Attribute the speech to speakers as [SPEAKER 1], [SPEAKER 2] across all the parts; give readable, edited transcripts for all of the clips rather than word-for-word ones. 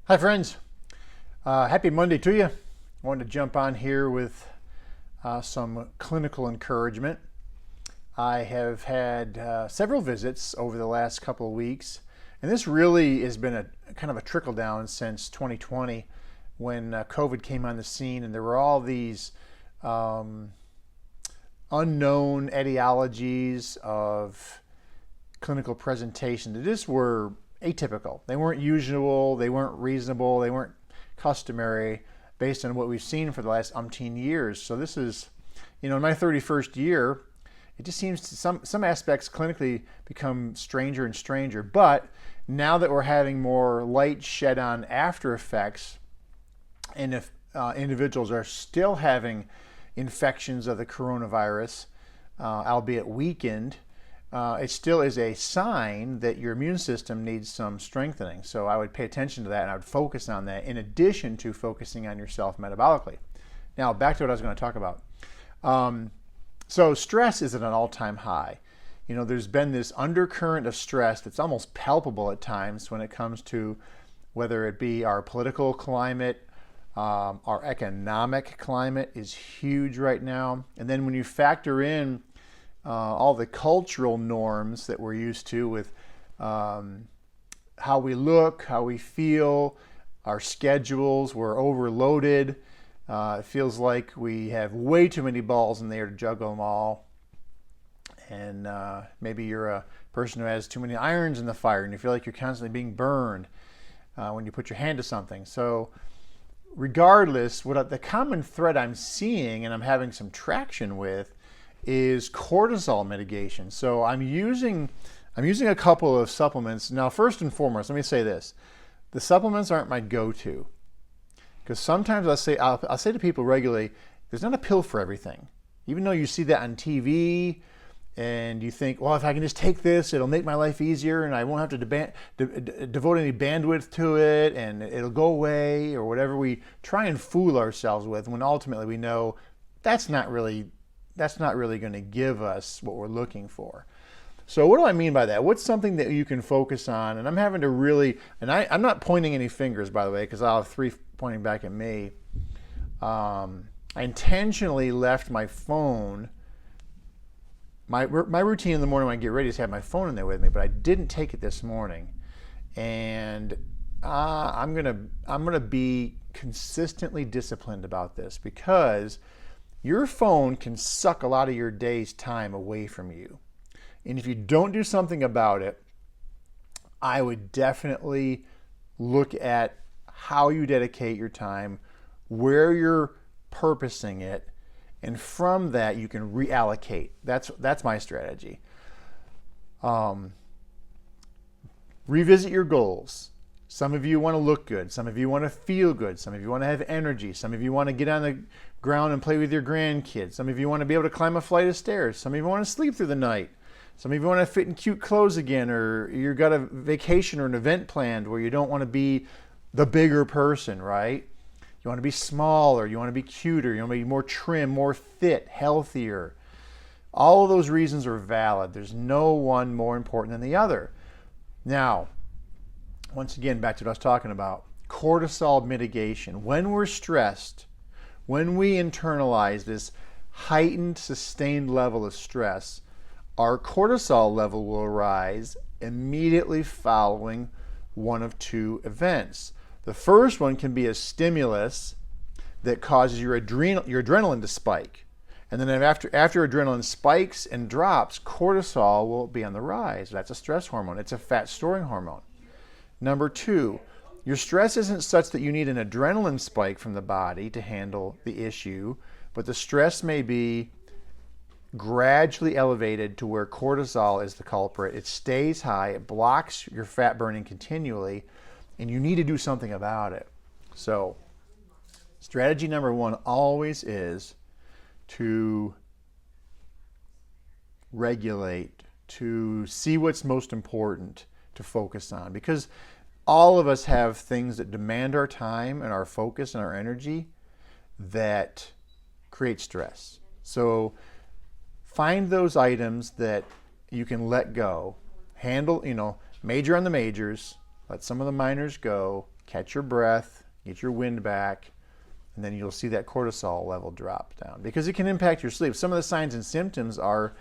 [SPEAKER 1] Hi friends, happy Monday to you. I wanted to jump on here with some clinical encouragement. I have had several visits over the last couple of weeks, and this really has been a kind of a trickle down since 2020 when COVID came on the scene, and there were all these unknown etiologies of clinical presentation that just were atypical. They weren't usual, they weren't reasonable, they weren't customary based on what we've seen for the last umpteen years. So this is, in my 31st year, it just seems to some aspects clinically become stranger and stranger. But now that we're having more light shed on after effects, and if individuals are still having infections of the coronavirus, albeit weakened, it still is a sign that your immune system needs some strengthening. So I would pay attention to that, and I would focus on that in addition to focusing on yourself metabolically. Now, back to what I was going to talk about. So stress is at an all-time high. There's been this undercurrent of stress that's almost palpable at times when it comes to whether it be our political climate, our economic climate is huge right now. And then when you factor in all the cultural norms that we're used to with how we look, how we feel, our schedules, we're overloaded. It feels like we have way too many balls in the air to juggle them all. And maybe you're a person who has too many irons in the fire and you feel like you're constantly being burned when you put your hand to something. So regardless, the common thread I'm seeing and I'm having some traction with is cortisol mitigation. So I'm using a couple of supplements. Now, first and foremost, let me say this. The supplements aren't my go-to. Because sometimes I'll say to people regularly, there's not a pill for everything. Even though you see that on TV and you think, well, if I can just take this, it'll make my life easier and I won't have to devote any bandwidth to it and it'll go away, or whatever we try and fool ourselves with, when ultimately we know that's not really going to give us what we're looking for. So what do I mean by that? What's something that you can focus on? And I'm having to really, and I'm not pointing any fingers, by the way, because I'll have three pointing back at me. I intentionally left my phone, my routine in the morning when I get ready is to have my phone in there with me, but I didn't take it this morning. And I'm gonna be consistently disciplined about this, because your phone can suck a lot of your day's time away from you. And if you don't do something about it, I would definitely look at how you dedicate your time, where you're purposing it, and from that you can reallocate. That's my strategy. Revisit your goals. Some of you want to look good. Some of you want to feel good. Some of you want to have energy. Some of you want to get on the ground and play with your grandkids. Some of you want to be able to climb a flight of stairs. Some of you want to sleep through the night. Some of you want to fit in cute clothes again, or you've got a vacation or an event planned where you don't want to be the bigger person, right? You want to be smaller. You want to be cuter. You want to be more trim, more fit, healthier. All of those reasons are valid. There's no one more important than the other. Now, once again, back to what I was talking about, cortisol mitigation. When we're stressed, when we internalize this heightened, sustained level of stress, our cortisol level will rise immediately following one of two events. The first one can be a stimulus that causes your adrenaline to spike. And then after adrenaline spikes and drops, cortisol will be on the rise. That's a stress hormone. It's a fat storing hormone. Number two, your stress isn't such that you need an adrenaline spike from the body to handle the issue, but the stress may be gradually elevated to where cortisol is the culprit. It stays high, it blocks your fat burning continually, and you need to do something about it. So, strategy number one always is to regulate, to see what's most important to focus on, because all of us have things that demand our time and our focus and our energy that create stress. So find those items that you can let go, handle, major on the majors, let some of the minors go, catch your breath, get your wind back, and then you'll see that cortisol level drop down because it can impact your sleep. Some of the signs and symptoms are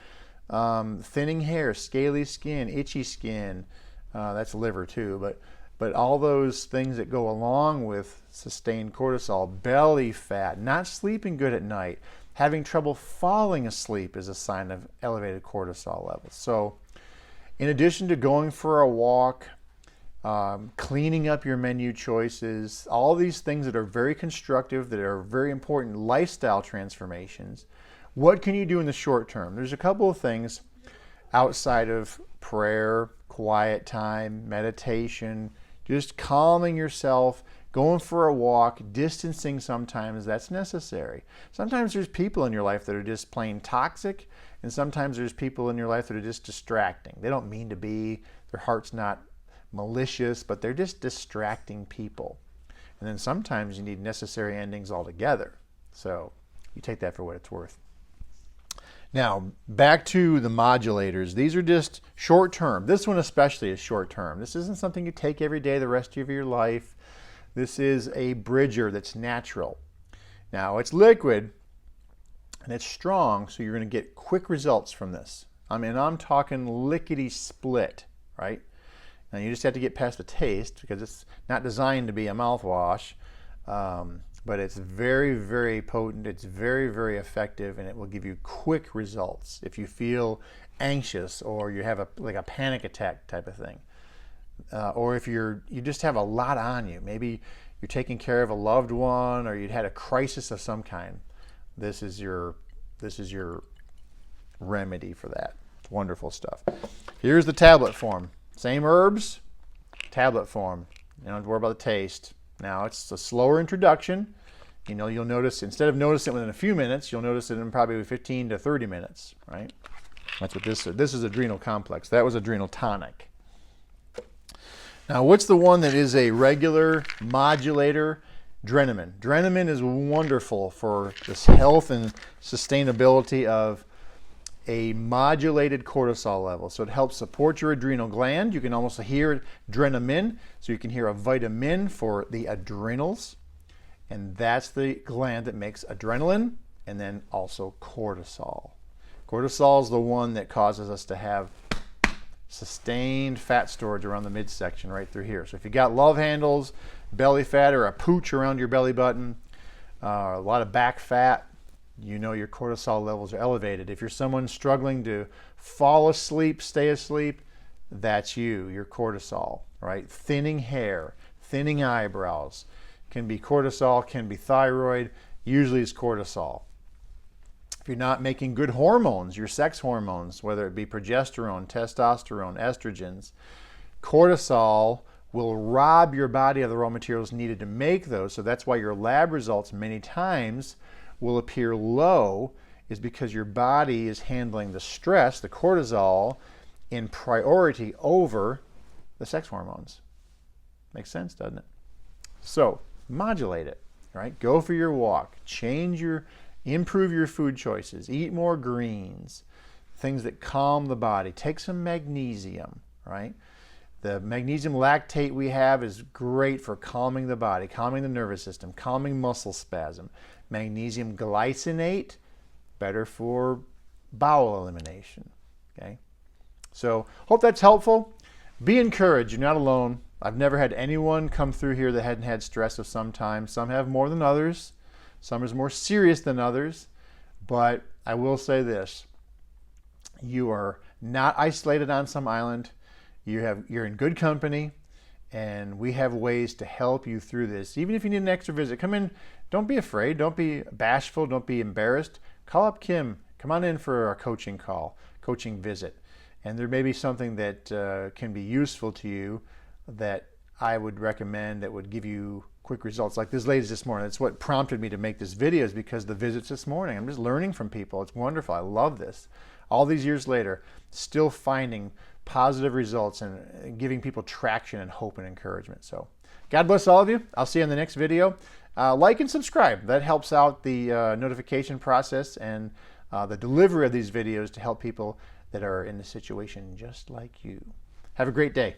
[SPEAKER 1] thinning hair, scaly skin, itchy skin. That's liver too, but all those things that go along with sustained cortisol, belly fat, not sleeping good at night, having trouble falling asleep is a sign of elevated cortisol levels. So in addition to going for a walk, cleaning up your menu choices, all these things that are very constructive, that are very important lifestyle transformations, what can you do in the short term? There's a couple of things outside of prayer, quiet time, meditation, just calming yourself, going for a walk, distancing sometimes, that's necessary. Sometimes there's people in your life that are just plain toxic, and sometimes there's people in your life that are just distracting. They don't mean to be, their heart's not malicious, but they're just distracting people. And then sometimes you need necessary endings altogether. So you take that for what it's worth. Now, back to the modulators. These are just short term. This one especially is short term. This isn't something you take every day the rest of your life. This is a bridger that's natural. Now, it's liquid and it's strong, so you're going to get quick results from this. I mean, I'm talking lickety split, right? Now, you just have to get past the taste because it's not designed to be a mouthwash. But it's very, very potent. It's very, very effective, and it will give you quick results if you feel anxious or you have like a panic attack type of thing, or if you just have a lot on you. Maybe you're taking care of a loved one, or you'd had a crisis of some kind. This is your remedy for that. It's wonderful stuff. Here's the tablet form. Same herbs, tablet form. You don't have to worry about the taste. Now, it's a slower introduction. You know, you'll notice, instead of noticing it within a few minutes, you'll notice it in probably 15 to 30 minutes, right? That's what this is. This is adrenal complex. That was adrenal tonic. Now, what's the one that is a regular modulator? Drenamine. Drenamine is wonderful for this health and sustainability of a modulated cortisol level. So it helps support your adrenal gland. You can almost hear Drenamine, so you can hear a vitamin for the adrenals. And that's the gland that makes adrenaline and then also cortisol. Cortisol is the one that causes us to have sustained fat storage around the midsection right through here. So if you got love handles, belly fat, or a pooch around your belly button, a lot of back fat, you know your cortisol levels are elevated. If you're someone struggling to fall asleep, stay asleep, that's you, your cortisol, right? Thinning hair, thinning eyebrows, can be cortisol, can be thyroid, usually it's cortisol. If you're not making good hormones, your sex hormones, whether it be progesterone, testosterone, estrogens, cortisol will rob your body of the raw materials needed to make those. So that's why your lab results many times will appear low, is because your body is handling the stress, the cortisol, in priority over the sex hormones. Makes sense, doesn't it? So modulate it, right? Go for your walk, improve your food choices, eat more greens, things that calm the body. Take some magnesium, right? The magnesium lactate we have is great for calming the body, calming the nervous system, calming muscle spasm. Magnesium glycinate, better for bowel elimination, okay? So hope that's helpful. Be encouraged, you're not alone. I've never had anyone come through here that hadn't had stress of some time. Some have more than others. Some is more serious than others. But I will say this, you are not isolated on some island. You're in good company, and we have ways to help you through this. Even if you need an extra visit, come in. Don't be afraid. Don't be bashful. Don't be embarrassed. Call up Kim. Come on in for a coaching call, coaching visit. And there may be something that can be useful to you that I would recommend that would give you quick results. Like this lady this morning. That's what prompted me to make this video, is because the visits this morning. I'm just learning from people. It's wonderful. I love this. All these years later, still finding positive results and giving people traction and hope and encouragement. So God bless all of you. I'll see you in the next video. Like and subscribe. That helps out the notification process and the delivery of these videos to help people that are in a situation just like you. Have a great day.